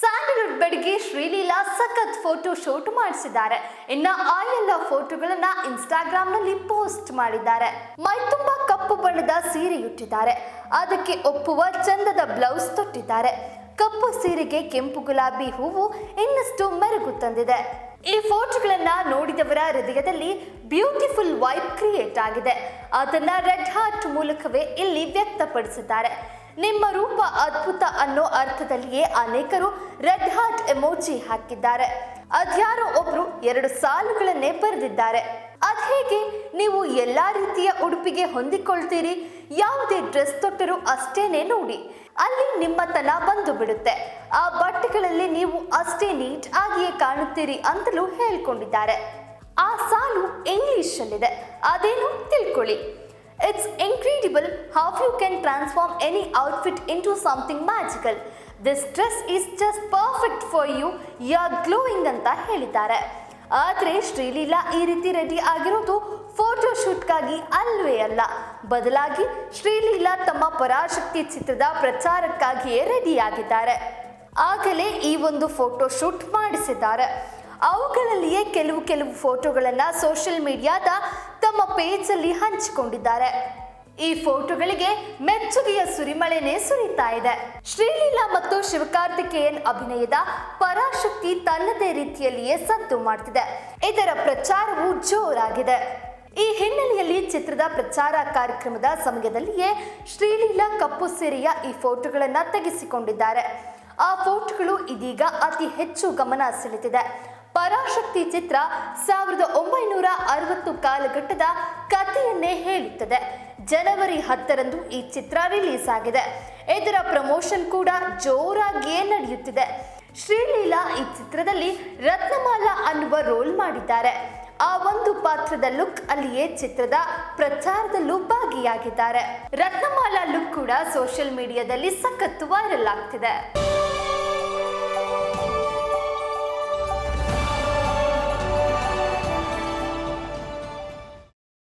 Sandalwood ಬೆಡಗಿ Sreeleela ಸಖತ್ photo shoot ಮಾಡಿಸಿದ್ದಾರೆ. ಇನ್ನು ಆ ಎಲ್ಲ ಫೋಟೋಗಳನ್ನ ಇನ್ಸ್ಟಾಗ್ರಾಮ್ನಲ್ಲಿ ಪೋಸ್ಟ್ ಮಾಡಿದ್ದಾರೆ. ಮೈ ತುಂಬಾ ಕಪ್ಪು ಬಣ್ಣದ ಸೀರೆ ಉಟ್ಟಿದ್ದಾರೆ. ಅದಕ್ಕೆ ಒಪ್ಪುವ ಚಂದದ ಬ್ಲೌಸ್ ತೊಟ್ಟಿದ್ದಾರೆ. ಕಪ್ಪು ಸೀರೆಗೆ ಕೆಂಪು ಗುಲಾಬಿ ಹೂವು ಇನ್ನಷ್ಟು ಮೆರುಗು ತಂದಿದೆ. ಈ ಫೋಟೋಗಳನ್ನ ನೋಡಿದವರ ಹೃದಯದಲ್ಲಿ ಬ್ಯೂಟಿಫುಲ್ ವೈಬ್ ಕ್ರಿಯೇಟ್ ಆಗಿದೆ. ಅದನ್ನ ರೆಡ್ ಹಾರ್ಟ್ ಮೂಲಕವೇ ಇಲ್ಲಿ ವ್ಯಕ್ತಪಡಿಸಿದ್ದಾರೆ. ನಿಮ್ಮ ರೂಪ ಅದ್ಭುತ ಅನ್ನೋ ಅರ್ಥದಲ್ಲಿಯೇ ಅನೇಕರು ರೆಡ್ ಹಾರ್ಟ್ ಎಮೋಜಿ ಹಾಕಿದ್ದಾರೆ. ಅದ್ಯಾರೋ ಒಬ್ರು 2 ಸಾಲುಗಳನ್ನೇ ಬರೆದಿದ್ದಾರೆ. ಅದ್ಹೇಗೆ ನೀವು ಎಲ್ಲಾ ರೀತಿಯ ಉಡುಪಿಗೆ ಹೊಂದಿಕೊಳ್ತೀರಿ, ಯಾವುದೇ ಡ್ರೆಸ್ ತೊಟ್ಟರೂ ಅಷ್ಟೇನೆ ನೋಡಿ, ಅಲ್ಲಿ ನಿಮ್ಮತನ ಬಂದು ಬಿಡುತ್ತೆ. ಆ ಬಟ್ಟೆಗಳಲ್ಲಿ ನೀವು ಅಷ್ಟೇ ನೀಟ್ ಆಗಿಯೇ ಕಾಣುತ್ತೀರಿ ಅಂತಲೂ ಹೇಳ್ಕೊಂಡಿದ್ದಾರೆ. ಆ ಸಾಲು ಇಂಗ್ಲಿಷ್ ಅಲ್ಲಿದೆ, ಅದೇನು ತಿಳ್ಕೊಳ್ಳಿ. It's incredible how you can transform any outfit into something magical. This dress is just perfect for you. You're glowing ಅಂತ ಹೇಳಿದ್ದಾರೆ. ಆದರೆ ಶ್ರೀಲೀಲಾ ಈ ರೀತಿ ರೆಡಿ ಆಗಿರೋದು ಫೋಟೋ ಶೂಟ್ಗಾಗಿ ಅಲ್ವೇ ಅಲ್ಲ. ಬದಲಾಗಿ ಶ್ರೀಲೀಲಾ ತಮ್ಮ ಪರಾಶಕ್ತಿ ಚಿತ್ರದ ಪ್ರಚಾರಕ್ಕಾಗಿಯೇ ರೆಡಿಯಾಗಿದ್ದಾರೆ. ಆಗಲೇ ಈ ಒಂದು ಫೋಟೋ ಶೂಟ್ ಮಾಡಿಸಿದ್ದಾರೆ. ಅವುಗಳಲ್ಲಿಯೇ ಕೆಲವು ಫೋಟೋಗಳನ್ನು ಸೋಷಿಯಲ್ ಮೀಡಿಯಾದ ತಮ್ಮ ಪೇಜಲ್ಲಿ ಹಂಚಿಕೊಂಡಿದ್ದಾರೆ. ಈ ಫೋಟೋಗಳಿಗೆ ಮೆಚ್ಚುಗೆಯ ಸುರಿಮಳೆನೇ ಸುರಿತಾ ಇದೆ. ಶ್ರೀಲೀಲಾ ಮತ್ತು ಶಿವಕಾರ್ತಿಕೇಯನ್ ಅಭಿನಯದ ಪರಾಶಕ್ತಿ ತನ್ನದೇ ರೀತಿಯಲ್ಲಿಯೇ ಸದ್ದು ಮಾಡ್ತಿದೆ. ಇದರ ಪ್ರಚಾರವು ಜೋರಾಗಿದೆ. ಈ ಹಿನ್ನೆಲೆಯಲ್ಲಿ ಚಿತ್ರದ ಪ್ರಚಾರ ಕಾರ್ಯಕ್ರಮದ ಸಮಯದಲ್ಲಿಯೇ ಶ್ರೀಲೀಲಾ ಕಪ್ಪು ಸೀರೆಯ ಈ ಫೋಟೋಗಳನ್ನು ತೆಗೆಸಿಕೊಂಡಿದ್ದಾರೆ. ಆ ಫೋಟೋಗಳು ಇದೀಗ ಅತಿ ಹೆಚ್ಚು ಗಮನ ಸೆಳೆದಿದೆ. ಪರಾಶಕ್ತಿ ಚಿತ್ರ 1960 ಕಾಲಘಟ್ಟದ ಕಥೆಯನ್ನೇ ಹೇಳುತ್ತದೆ. ಜನವರಿ 10ರಂದು ಈ ಚಿತ್ರ ರಿಲೀಸ್ ಆಗಿದೆ. ಇದರ ಪ್ರಮೋಷನ್ ಕೂಡ ಜೋರಾಗಿಯೇ ನಡೆಯುತ್ತಿದೆ. ಶ್ರೀಲೀಲಾ ಈ ಚಿತ್ರದಲ್ಲಿ ರತ್ನಮಾಲಾ ಅನ್ನುವ ರೋಲ್ ಮಾಡಿದ್ದಾರೆ. ಆ ಒಂದು ಪಾತ್ರದ ಲುಕ್ ಅಲ್ಲಿಯೇ ಚಿತ್ರದ ಪ್ರಚಾರದಲ್ಲೂ ಭಾಗಿಯಾಗಿದ್ದಾರೆ. ರತ್ನಮಾಲಾ ಲುಕ್ ಕೂಡ ಸೋಷಿಯಲ್ ಮೀಡಿಯಾದಲ್ಲಿ ಸಖತ್ ವೈರಲ್ ಆಗ್ತಿದೆ.